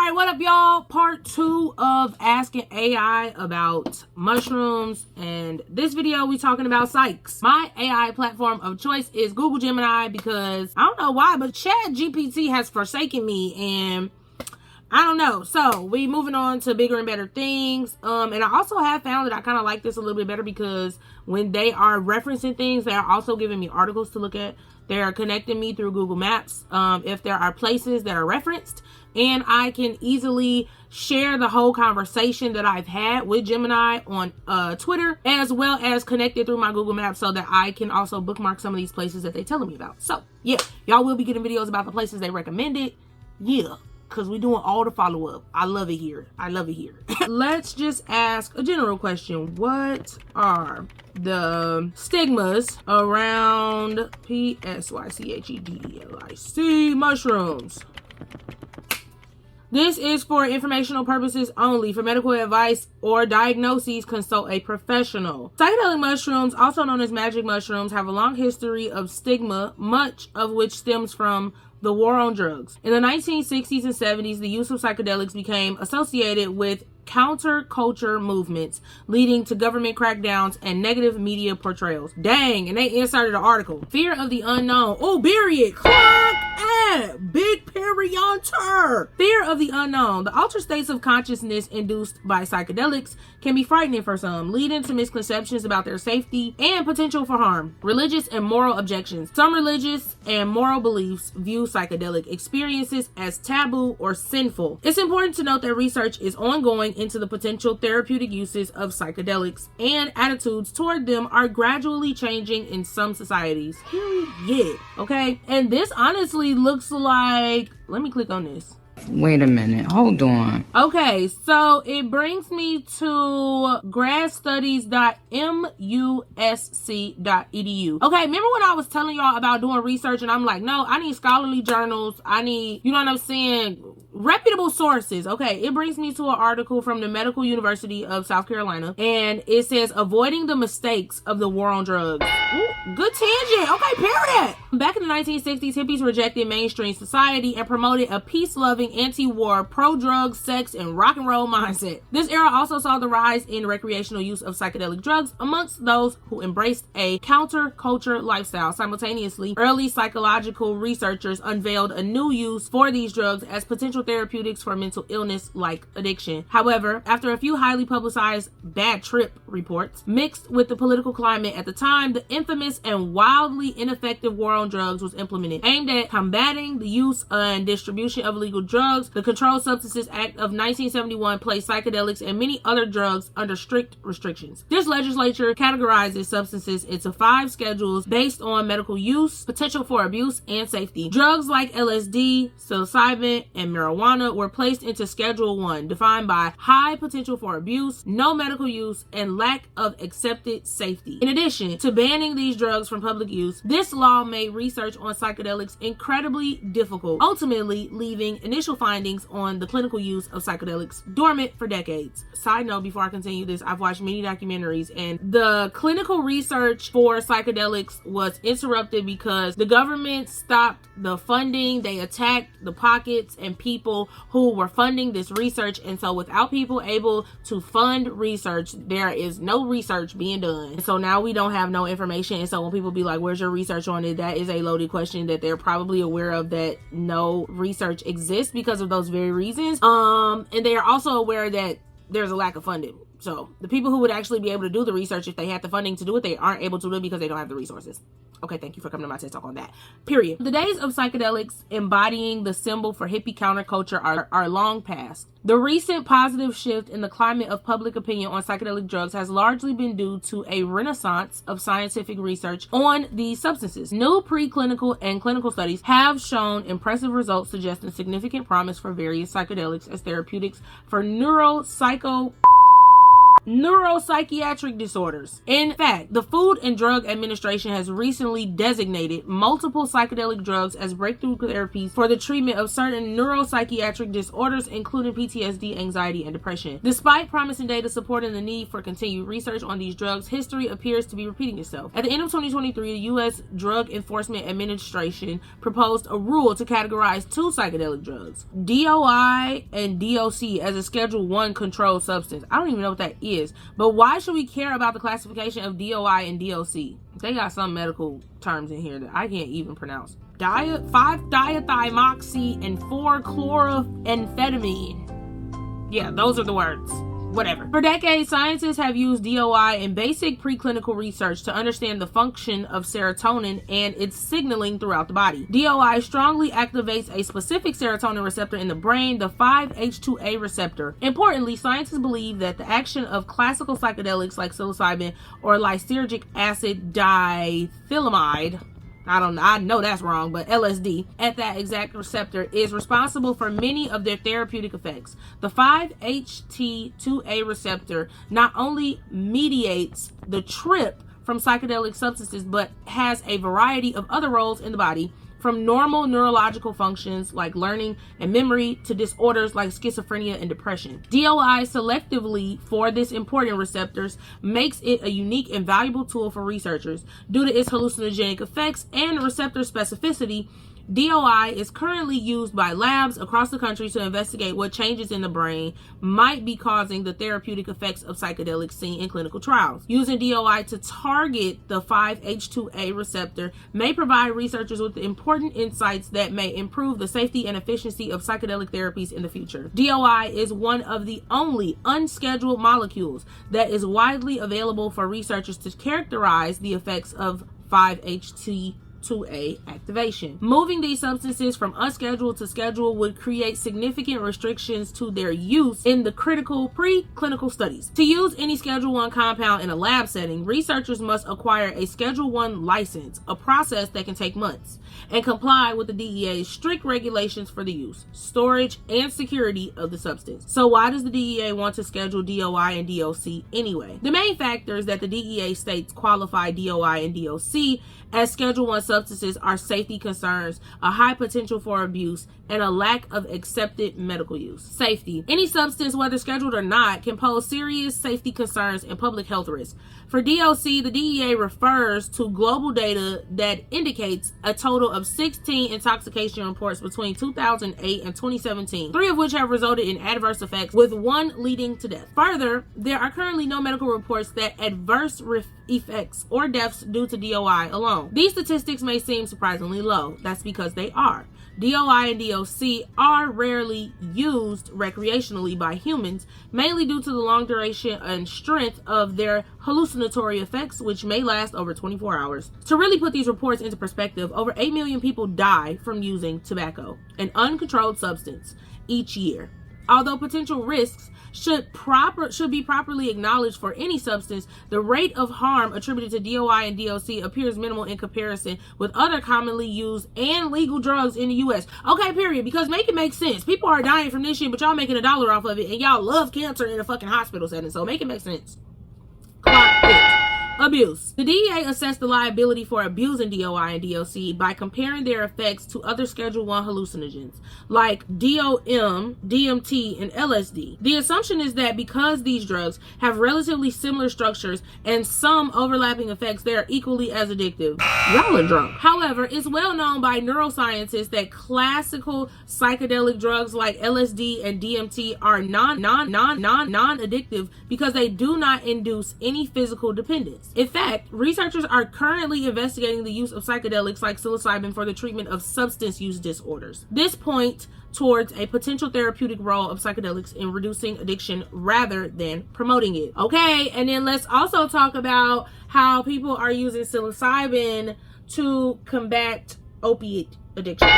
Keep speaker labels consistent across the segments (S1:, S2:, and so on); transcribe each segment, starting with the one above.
S1: All right, what up, y'all? Part 2 of asking AI about mushrooms. And this video, we talking about Psyches. My AI platform of choice is Google Gemini because I don't know why, but ChatGPT has forsaken me and I don't know. So we moving on to bigger and better things. And I also have found that I kind of like this a little bit better because when they are referencing things, they are also giving me articles to look at. They are connecting me through Google Maps if there are places that are referenced. And I can easily share the whole conversation that I've had with Gemini on Twitter, as well as connect it through my Google Maps so that I can also bookmark some of these places that they're telling me about. So, yeah, y'all will be getting videos about the places they recommended. Yeah, because we're doing all the follow-up. I love it here. I love it here. Let's just ask a general question. What are the stigmas around PSYCHEDELIC mushrooms? This is for informational purposes only. For medical advice or diagnoses, consult a professional. Psychedelic mushrooms, also known as magic mushrooms, have a long history of stigma, much of which stems from the war on drugs. In the 1960s and 70s, the use of psychedelics became associated with counterculture movements, leading to government crackdowns and negative media portrayals. Dang, and they inserted an article. Fear of the unknown. Oh, period. Clock at big perianter. Fear of the unknown. The altered states of consciousness induced by psychedelics can be frightening for some, leading to misconceptions about their safety and potential for harm. Religious and moral objections. Some religious and moral beliefs view psychedelic experiences as taboo or sinful. It's important to note that research is ongoing into the potential therapeutic uses of psychedelics, and attitudes toward them are gradually changing in some societies. Period. Okay, and this honestly looks like, let me click on this.
S2: Wait a minute, hold on.
S1: Okay, so it brings me to gradstudies.musc.edu. Okay, remember when I was telling y'all about doing research and I'm like, no, I need scholarly journals. I need, you know what I'm saying? Reputable sources. Okay, it brings me to an article from the Medical University of South Carolina, and it says avoiding the mistakes of the war on drugs. Ooh, good tangent. Okay, period. Back in the 1960s, hippies rejected mainstream society and promoted a peace-loving, anti-war, pro-drug, sex, and rock and roll mindset. This era also saw the rise in recreational use of psychedelic drugs amongst those who embraced a counterculture lifestyle. Simultaneously, early psychological researchers unveiled a new use for these drugs as potential therapeutics for mental illness like addiction. However, after a few highly publicized bad trip reports mixed with the political climate at the time, the infamous and wildly ineffective war on drugs was implemented. Aimed at combating the use and distribution of illegal drugs, the Controlled Substances Act of 1971 placed psychedelics and many other drugs under strict restrictions. This legislature categorizes substances into 5 schedules based on medical use, potential for abuse, and safety. Drugs like LSD, psilocybin, and marijuana were placed into Schedule 1, defined by high potential for abuse, no medical use, and lack of accepted safety. In addition to banning these drugs from public use, this law made research on psychedelics incredibly difficult, ultimately leaving initial findings on the clinical use of psychedelics dormant for decades. Side note, before I continue this, I've watched many documentaries, and the clinical research for psychedelics was interrupted because the government stopped the funding. They attacked the pockets and people who were funding this research, and so without people able to fund research, there is no research being done. And so now we don't have no information, and so when people be like, where's your research on it, that is a loaded question that they're probably aware of, that no research exists because of those very reasons. And they are also aware that there's a lack of funding. So the people who would actually be able to do the research if they had the funding to do it, they aren't able to do it because they don't have the resources. Okay, thank you for coming to my TED Talk on that. Period. The days of psychedelics embodying the symbol for hippie counterculture are long past. The recent positive shift in the climate of public opinion on psychedelic drugs has largely been due to a renaissance of scientific research on these substances. New preclinical and clinical studies have shown impressive results suggesting significant promise for various psychedelics as therapeutics for neuropsycho neuropsychiatric disorders. In fact, the Food and Drug Administration has recently designated multiple psychedelic drugs as breakthrough therapies for the treatment of certain neuropsychiatric disorders, including PTSD, anxiety, and depression. Despite promising data supporting the need for continued research on these drugs, history appears to be repeating itself. At the end of 2023, the U.S. Drug Enforcement Administration proposed a rule to categorize two psychedelic drugs, DOI and DOC, as a Schedule I controlled substance. I don't even know what that is, but why should we care about the classification of DOI and DOC? They got some medical terms in here that I can't even pronounce. 5-diethymoxy and 4-chloramphetamine. Yeah, those are the words. Whatever. For decades, scientists have used DOI in basic preclinical research to understand the function of serotonin and its signaling throughout the body. DOI strongly activates a specific serotonin receptor in the brain, the 5-HT2A receptor. Importantly, scientists believe that the action of classical psychedelics like psilocybin or lysergic acid diethylamide, I know that's wrong, but LSD, at that exact receptor is responsible for many of their therapeutic effects. The 5-HT2A receptor not only mediates the trip from psychedelic substances, but has a variety of other roles in the body, from normal neurological functions like learning and memory to disorders like schizophrenia and depression. DOI selectively for this important receptors makes it a unique and valuable tool for researchers. Due to its hallucinogenic effects and receptor specificity, DOI is currently used by labs across the country to investigate what changes in the brain might be causing the therapeutic effects of psychedelics seen in clinical trials. Using DOI to target the 5-HT2A receptor may provide researchers with important insights that may improve the safety and efficiency of psychedelic therapies in the future. DOI is one of the only unscheduled molecules that is widely available for researchers to characterize the effects of 5-HT2A activation. Moving these substances from unscheduled to scheduled would create significant restrictions to their use in the critical preclinical studies. To use any Schedule I compound in a lab setting, researchers must acquire a Schedule I license, a process that can take months, and comply with the DEA's strict regulations for the use, storage, and security of the substance. So why does the DEA want to schedule DOI and DOC anyway? The main factors that the DEA states qualify DOI and DOC as Schedule I substances are safety concerns, a high potential for abuse, and a lack of accepted medical use. Safety. Any substance, whether scheduled or not, can pose serious safety concerns and public health risks. For DOC, the DEA refers to global data that indicates a total of 16 intoxication reports between 2008 and 2017, 3 of which have resulted in adverse effects, with 1 leading to death. Further, there are currently no medical reports that adverse effects or deaths due to DOI alone. These statistics may seem surprisingly low. That's because they are. DOI and DOC are rarely used recreationally by humans, mainly due to the long duration and strength of their hallucinatory effects, which may last over 24 hours. To really put these reports into perspective, over 8 million people die from using tobacco, an uncontrolled substance, each year. Although potential risks should be properly acknowledged for any substance, the rate of harm attributed to DOI and DOC appears minimal in comparison with other commonly used and legal drugs in the U.S. Okay, period. Because make it make sense. People are dying from this shit, but y'all making $1 off of it, and y'all love cancer in a fucking hospital setting, so make it make sense. Clock it. Abuse. The DEA assessed the liability for abusing DOI and DOC by comparing their effects to other Schedule I hallucinogens like DOM, DMT, and LSD. The assumption is that because these drugs have relatively similar structures and some overlapping effects, they are equally as addictive. Y'all are drunk. However, it's well known by neuroscientists that classical psychedelic drugs like LSD and DMT are non-addictive because they do not induce any physical dependence. In fact, researchers are currently investigating the use of psychedelics like psilocybin for the treatment of substance use disorders. This points towards a potential therapeutic role of psychedelics in reducing addiction rather than promoting it. Okay, and then let's also talk about how people are using psilocybin to combat opiate addiction.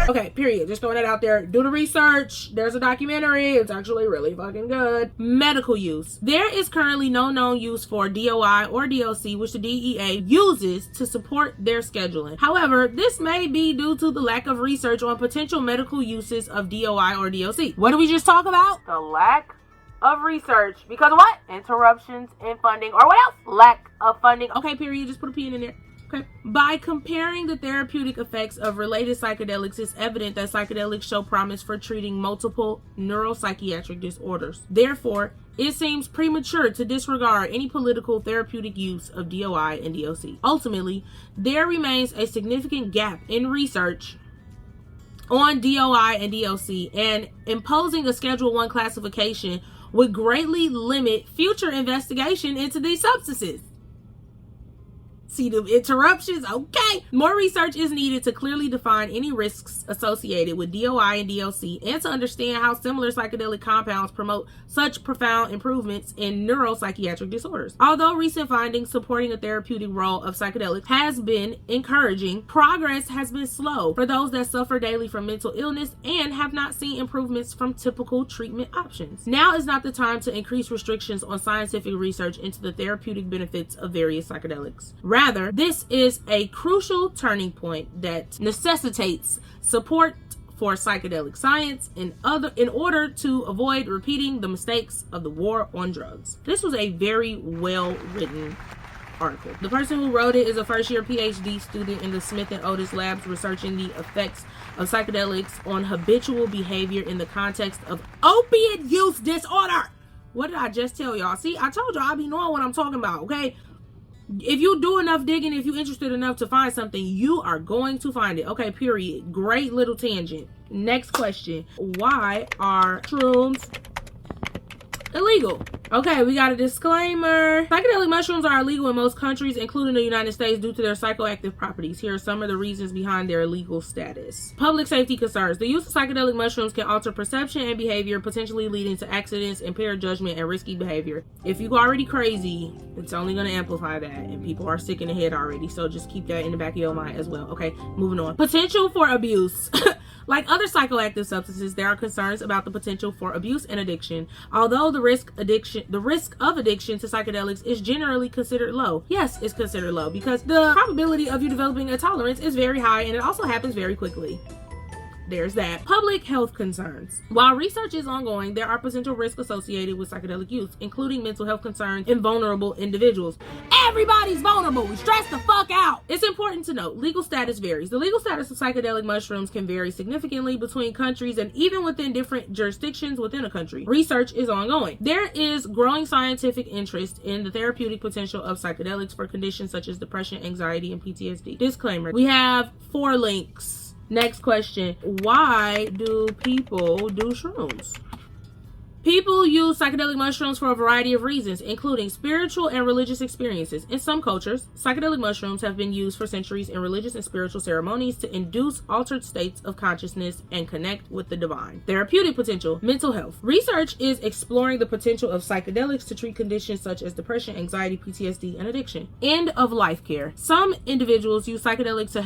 S1: Okay, period. Just throwing that out there. Do the research. There's a documentary. It's actually really fucking good. Medical use. There is currently no known use for DOI or DOC, which the DEA uses to support their scheduling. However, this may be due to the lack of research on potential medical uses of DOI or DOC. What did we just talk about? The lack of research. Because of what? Interruptions in funding. Or what else? Lack of funding. Okay, period. Just put a pin in there. Okay. By comparing the therapeutic effects of related psychedelics, it's evident that psychedelics show promise for treating multiple neuropsychiatric disorders. Therefore, it seems premature to disregard any political therapeutic use of DOI and DOC. Ultimately, there remains a significant gap in research on DOI and DOC, and imposing a Schedule I classification would greatly limit future investigation into these substances. See the interruptions? Okay. More research is needed to clearly define any risks associated with DOI and DOC, and to understand how similar psychedelic compounds promote such profound improvements in neuropsychiatric disorders. Although recent findings supporting a therapeutic role of psychedelics has been encouraging, progress has been slow for those that suffer daily from mental illness and have not seen improvements from typical treatment options. Now is not the time to increase restrictions on scientific research into the therapeutic benefits of various psychedelics. Rather, this is a crucial turning point that necessitates support for psychedelic science in order to avoid repeating the mistakes of the war on drugs. This was a very well written article. The person who wrote it is a first-year PhD student in the Smith and Otis labs researching the effects of psychedelics on habitual behavior in the context of opiate use disorder. What did I just tell y'all? See, I told y'all I be knowing what I'm talking about, okay? If you do enough digging, if you're interested enough to find something, you are going to find it. Okay, period. Great little tangent. Next question. Why are shrooms illegal? Okay, we got a disclaimer. Psychedelic mushrooms are illegal in most countries, including the United States, due to their psychoactive properties. Here are some of the reasons behind their illegal status. Public safety concerns. The use of psychedelic mushrooms can alter perception and behavior, potentially leading to accidents, impaired judgment, and risky behavior. If you're already crazy, it's only going to amplify that, and people are sick in the head already, so just keep that in the back of your mind as well. Okay, moving on. Potential for abuse. Like other psychoactive substances, there are concerns about the potential for abuse and addiction. Although the risk of addiction to psychedelics is generally considered low. Yes, it's considered low because the probability of you developing a tolerance is very high, and it also happens very quickly. There's that. Public health concerns. While research is ongoing, there are potential risks associated with psychedelic use, including mental health concerns in vulnerable individuals. Everybody's vulnerable. We stress the fuck out. It's important to note, legal status varies. The legal status of psychedelic mushrooms can vary significantly between countries and even within different jurisdictions within a country. Research is ongoing. There is growing scientific interest in the therapeutic potential of psychedelics for conditions such as depression, anxiety, and PTSD. Disclaimer. We have 4 links. Next question. Why do people do shrooms? People use psychedelic mushrooms for a variety of reasons, including spiritual and religious experiences. In some cultures, psychedelic mushrooms have been used for centuries in religious and spiritual ceremonies to induce altered states of consciousness and connect with the divine. Therapeutic potential. Mental health. Research is exploring the potential of psychedelics to treat conditions such as depression, anxiety, PTSD, and addiction. End of life care. Some individuals use psychedelics to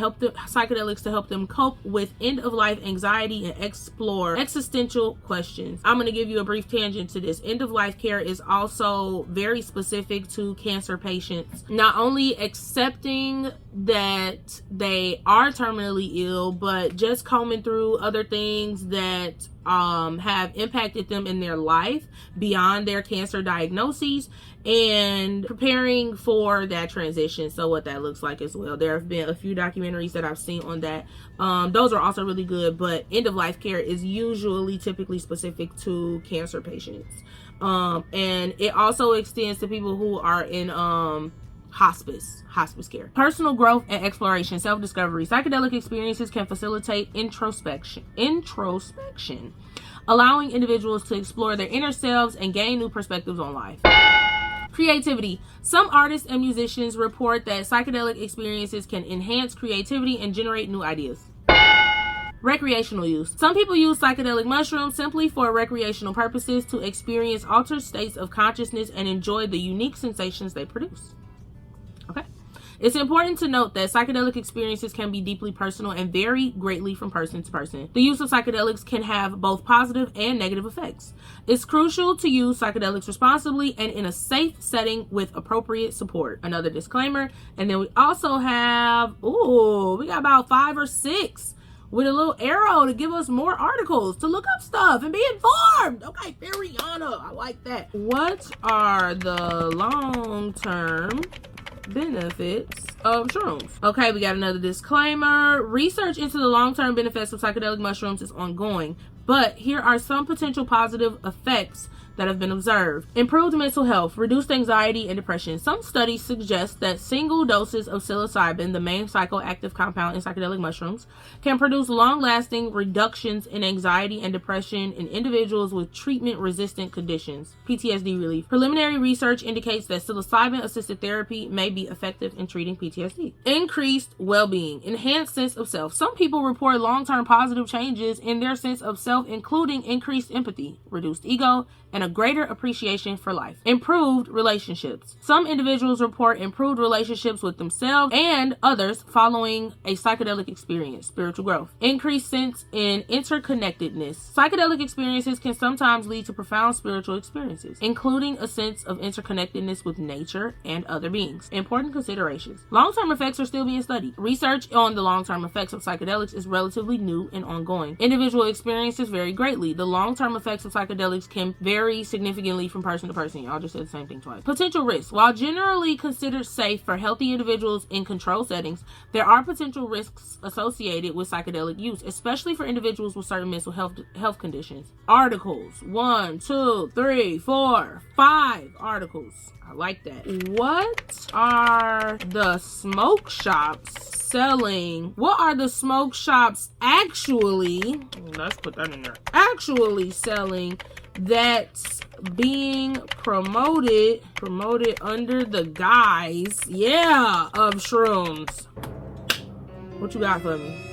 S1: help them cope with end of life anxiety and explore existential questions. I'm going to give you a brief tangent to this. End of life care is also very specific to cancer patients. Not only accepting that they are terminally ill, but just combing through other things that have impacted them in their life beyond their cancer diagnoses, and preparing for that transition. So what that looks like as well. There have been a few documentaries that I've seen on that. Those are also really good, but end of life care is typically specific to cancer patients. And it also extends to people who are in hospice care. Personal growth and exploration, self-discovery. Psychedelic experiences can facilitate introspection, allowing individuals to explore their inner selves and gain new perspectives on life. Creativity. Some artists and musicians report that psychedelic experiences can enhance creativity and generate new ideas. Recreational use. Some people use psychedelic mushrooms simply for recreational purposes to experience altered states of consciousness and enjoy the unique sensations they produce. Okay. It's important to note that psychedelic experiences can be deeply personal and vary greatly from person to person. The use of psychedelics can have both positive and negative effects. It's crucial to use psychedelics responsibly and in a safe setting with appropriate support. Another disclaimer. And then we also have, we got about 5 or 6 with a little arrow to give us more articles to look up stuff and be informed. Okay, Fariana, I like that. What are the long-term benefits of shrooms? Okay, we got another disclaimer. Research into the long-term benefits of psychedelic mushrooms is ongoing, but here are some potential positive effects that have been observed. Improved mental health, reduced anxiety and depression. Some studies suggest that single doses of psilocybin, the main psychoactive compound in psychedelic mushrooms, can produce long-lasting reductions in anxiety and depression in individuals with treatment-resistant conditions. PTSD relief. Preliminary research indicates that psilocybin-assisted therapy may be effective in treating PTSD. Increased well-being, enhanced sense of self. Some people report long-term positive changes in their sense of self, including increased empathy, reduced ego, and a greater appreciation for life. Improved relationships. Some individuals report improved relationships with themselves and others following a psychedelic experience. Spiritual growth. Increased sense in interconnectedness. Psychedelic experiences can sometimes lead to profound spiritual experiences, including a sense of interconnectedness with nature and other beings. Important considerations. Long-term effects are still being studied. Research on the long-term effects of psychedelics is relatively new and ongoing. Individual experiences vary greatly. The long-term effects of psychedelics can vary significantly from person to person. Y'all just said the same thing twice. Potential risks. While generally considered safe for healthy individuals in controlled settings, there are potential risks associated with psychedelic use, especially for individuals with certain mental health conditions. Articles. 1, 2, 3, 4, 5 articles. I like that. What are the smoke shops selling? What are the smoke shops actually, let's put that in there, actually selling that's being promoted under the guise, of shrooms? What you got for me?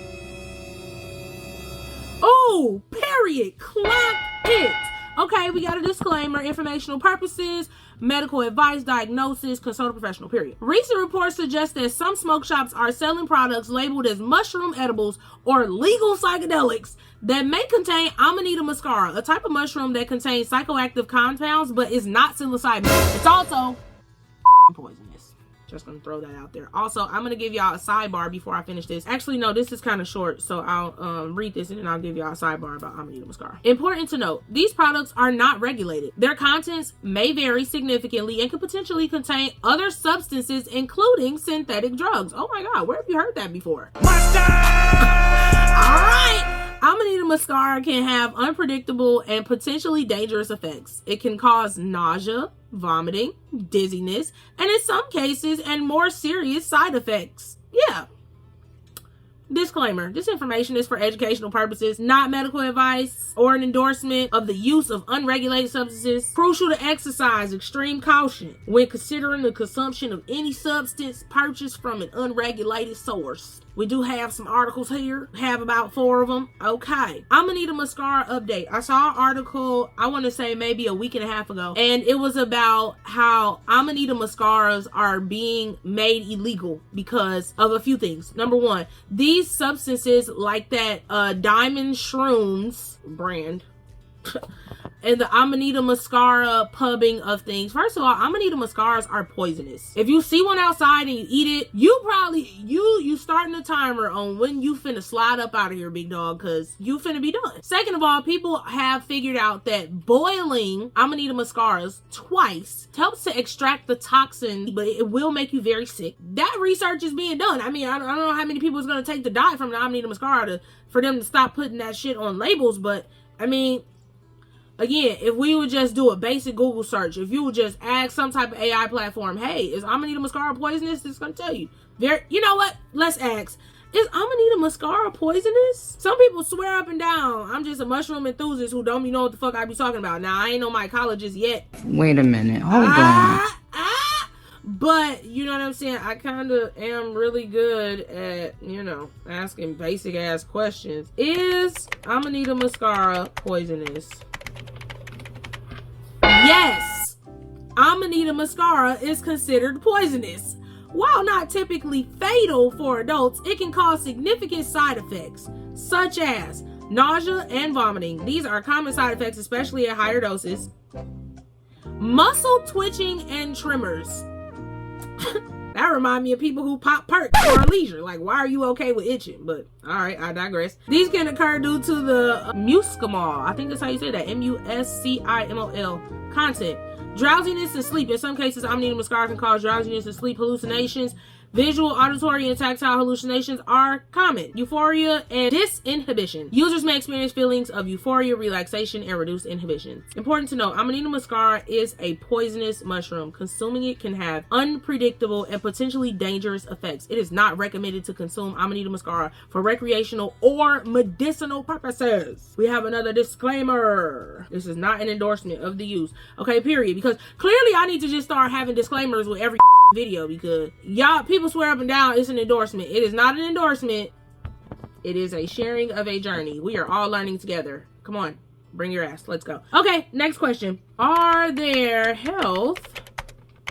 S1: Oh, period. Clock it. Okay, we got a disclaimer. Informational purposes, medical advice, diagnosis, consult a professional, period. Recent reports suggest that some smoke shops are selling products labeled as mushroom edibles or legal psychedelics that may contain Amanita muscaria, a type of mushroom that contains psychoactive compounds but is not psilocybin. It's also poisonous. Just gonna throw that out there. Also, I'm gonna give y'all a sidebar before I finish this. Actually, no, this is kind of short, so I'll read this and then I'll give y'all a sidebar about Amanita muscaria. Important to note, these products are not regulated. Their contents may vary significantly and could potentially contain other substances, including synthetic drugs. Oh my God, where have you heard that before? All right. Amanita muscaria can have unpredictable and potentially dangerous effects. It can cause nausea, vomiting, dizziness, and in some cases, and more serious side effects. Yeah. Disclaimer, this information is for educational purposes, not medical advice or an endorsement of the use of unregulated substances. Crucial to exercise extreme caution when considering the consumption of any substance purchased from an unregulated source. We do have some articles here, have about 4 of them. Okay, Amanita muscaria update. I saw an article, I want to say maybe a week and a half ago, and it was about how Amanita muscarias are being made illegal because of a few things. Number one, these substances like that Diamond Shrooms brand and the Amanita muscaria pubbing of things. First of all, Amanita muscarias are poisonous. If you see one outside and you eat it, you probably, you starting a timer on when you finna slide up out of here, big dog, because you finna be done. Second of all, people have figured out that boiling Amanita muscarias twice helps to extract the toxin, but it will make you very sick. That research is being done. I mean, I don't know how many people it's gonna take to die from the Amanita muscaria for them to stop putting that shit on labels, but I mean, again, if we would just do a basic Google search, if you would just ask some type of AI platform, hey, is Amanita muscaria poisonous? It's going to tell you. You know what? Let's ask. Is Amanita muscaria poisonous? Some people swear up and down, I'm just a mushroom enthusiast who don't even know what the fuck I be talking about. Now, I ain't no mycologist yet.
S2: Wait a minute. Hold on.
S1: But, you know what I'm saying? I kind of am really good at, asking basic ass questions. Is Amanita muscaria poisonous? Yes, Amanita muscaria is considered poisonous. While not typically fatal for adults, it can cause significant side effects, such as nausea and vomiting. These are common side effects, especially at higher doses. Muscle twitching and tremors. That reminds me of people who pop perks for leisure. Like, why are you okay with itching? But, alright, I digress. These can occur due to the muscimol, I think that's how you say that, M-U-S-C-I-M-O-L, content. Drowsiness and sleep. In some cases, amanita muscaria can cause drowsiness and sleep hallucinations. Visual, auditory, and tactile hallucinations are common. Euphoria and disinhibition. Users may experience feelings of euphoria, relaxation, and reduced inhibition. Important to note, amanita muscaria is a poisonous mushroom. Consuming it can have unpredictable and potentially dangerous effects. It is not recommended to consume amanita muscaria for recreational or medicinal purposes. We have another disclaimer. This is not an endorsement of the use. Okay, period. Because clearly I need to just start having disclaimers with every video, because y'all people swear up and down it's an endorsement. It is not an endorsement. It is a sharing of a journey. We are all learning together. Come on, bring your ass. Let's go. Okay, next question. Are there health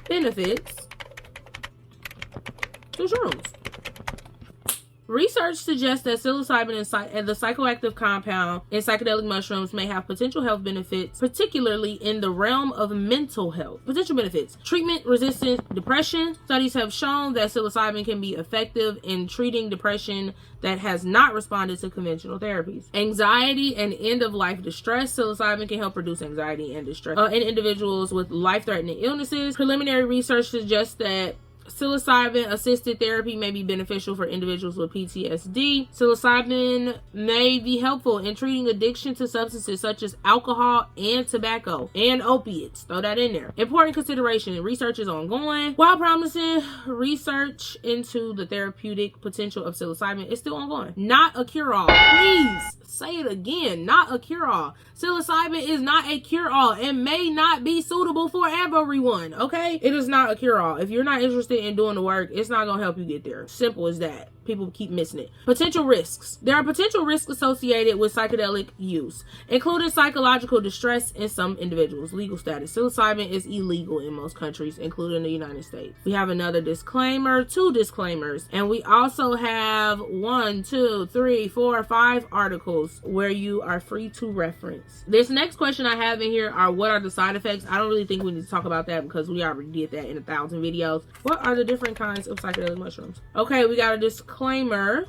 S1: benefits to shrooms? Research suggests that psilocybin and the psychoactive compound in psychedelic mushrooms may have potential health benefits, particularly in the realm of mental health. Potential benefits. Treatment-resistant depression. Studies have shown that psilocybin can be effective in treating depression that has not responded to conventional therapies. Anxiety and end-of-life distress. Psilocybin can help reduce anxiety and distress in individuals with life-threatening illnesses. Preliminary research suggests that psilocybin-assisted therapy may be beneficial for individuals with PTSD. Psilocybin may be helpful in treating addiction to substances such as alcohol and tobacco and opiates. Throw that in there. Important consideration. Research is ongoing. While promising, research into the therapeutic potential of psilocybin is still ongoing. Not a cure-all. Please say it again. Not a cure-all. Psilocybin is not a cure-all and may not be suitable for everyone. Okay? It is not a cure-all. If you're not interested in doing the work, it's not gonna help you get there. Simple as that. People keep missing it. Potential risks. There are potential risks associated with psychedelic use, including psychological distress in some individuals. Legal status. Psilocybin is illegal in most countries, including the United States. We have another disclaimer, 2 disclaimers, and we also have 1, 2, 3, 4, 5 articles where you are free to reference. This next question I have in here are, what are the side effects? I don't really think we need to talk about that because we already did that in 1,000 videos. What are the different kinds of psychedelic mushrooms? Okay, we got a disclaimer.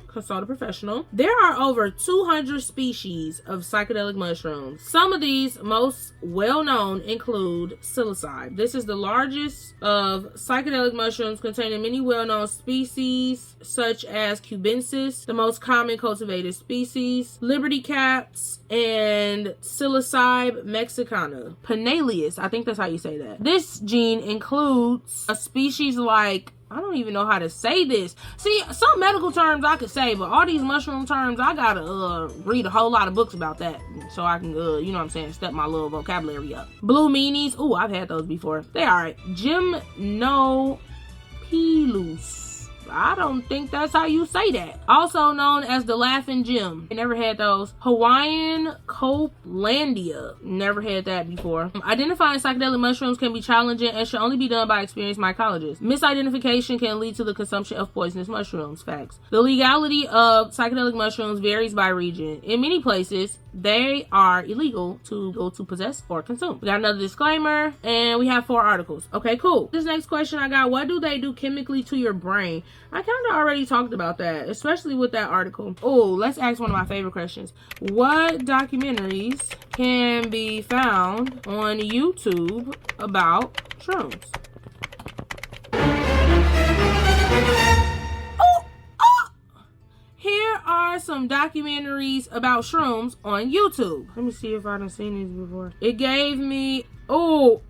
S1: Consult a professional. There are over 200 species of psychedelic mushrooms. Some of these most well-known include psilocybe. This is the largest of psychedelic mushrooms, containing many well-known species such as cubensis, the most common cultivated species, liberty caps, and psilocybe mexicana. Pinaleus, I think that's how you say that. This gene includes a species like, I don't even know how to say this. See, some medical terms I could say, but all these mushroom terms, I gotta read a whole lot of books about that so I can, you know what I'm saying, step my little vocabulary up. Blue meanies. Ooh, I've had those before. They alright. Gymnopilus. I don't think that's how you say that. Also known as the Laughing Gem. I never had those. Hawaiian Copelandia. Never had that before. Identifying psychedelic mushrooms can be challenging and should only be done by experienced mycologists. Misidentification can lead to the consumption of poisonous mushrooms. Facts. The legality of psychedelic mushrooms varies by region. In many places, they are illegal to go to possess or consume. We got another disclaimer, and we have 4 articles. Okay, cool. This next question I got, what do they do chemically to your brain? I kind of already talked about that, especially with that article. Oh, let's ask one of my favorite questions. What documentaries can be found on YouTube about shrooms? Here are some documentaries about shrooms on YouTube. Let me see if I done seen these before. It gave me, period.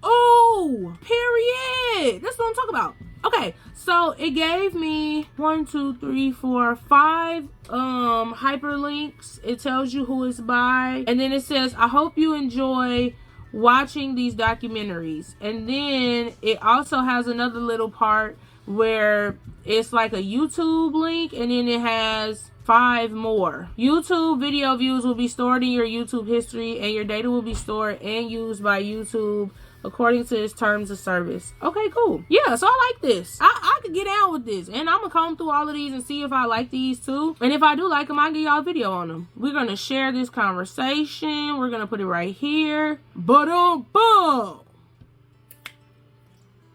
S1: That's what I'm talking about. Okay, so it gave me 1, 2, 3, 4, 5 hyperlinks. It tells you who it's by, and then it says, I hope you enjoy watching these documentaries. And then it also has another little part where it's like a YouTube link, and then it has 5 more. YouTube video views will be stored in your YouTube history, and your data will be stored and used by YouTube according to its terms of service. Okay, cool. Yeah, so I like this. I could get down with this. And I'm gonna comb through all of these and see if I like these too. And if I do like them, I'll give y'all a video on them. We're gonna share this conversation. We're gonna put it right here. Boom.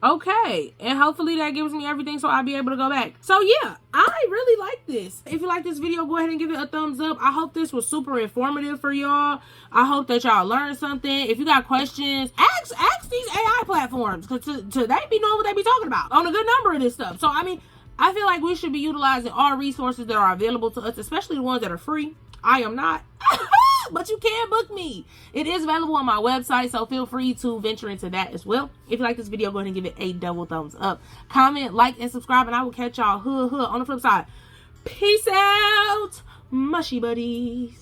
S1: Okay, and hopefully that gives me everything so I'll be able to go back. So yeah, I really like this. If you like this video, go ahead and give it a thumbs up. I hope this was super informative for y'all. I hope that y'all learned something. If you got questions, ask these AI platforms, because they be knowing what they be talking about on a good number of this stuff. So I mean, I feel like we should be utilizing all resources that are available to us, especially the ones that are free. I am not. But you can book me. It is available on my website, so feel free to venture into that as well. If you like this video, go ahead and give it a double thumbs up. Comment, like, and subscribe, and I will catch y'all on the flip side. Peace out, mushy buddies.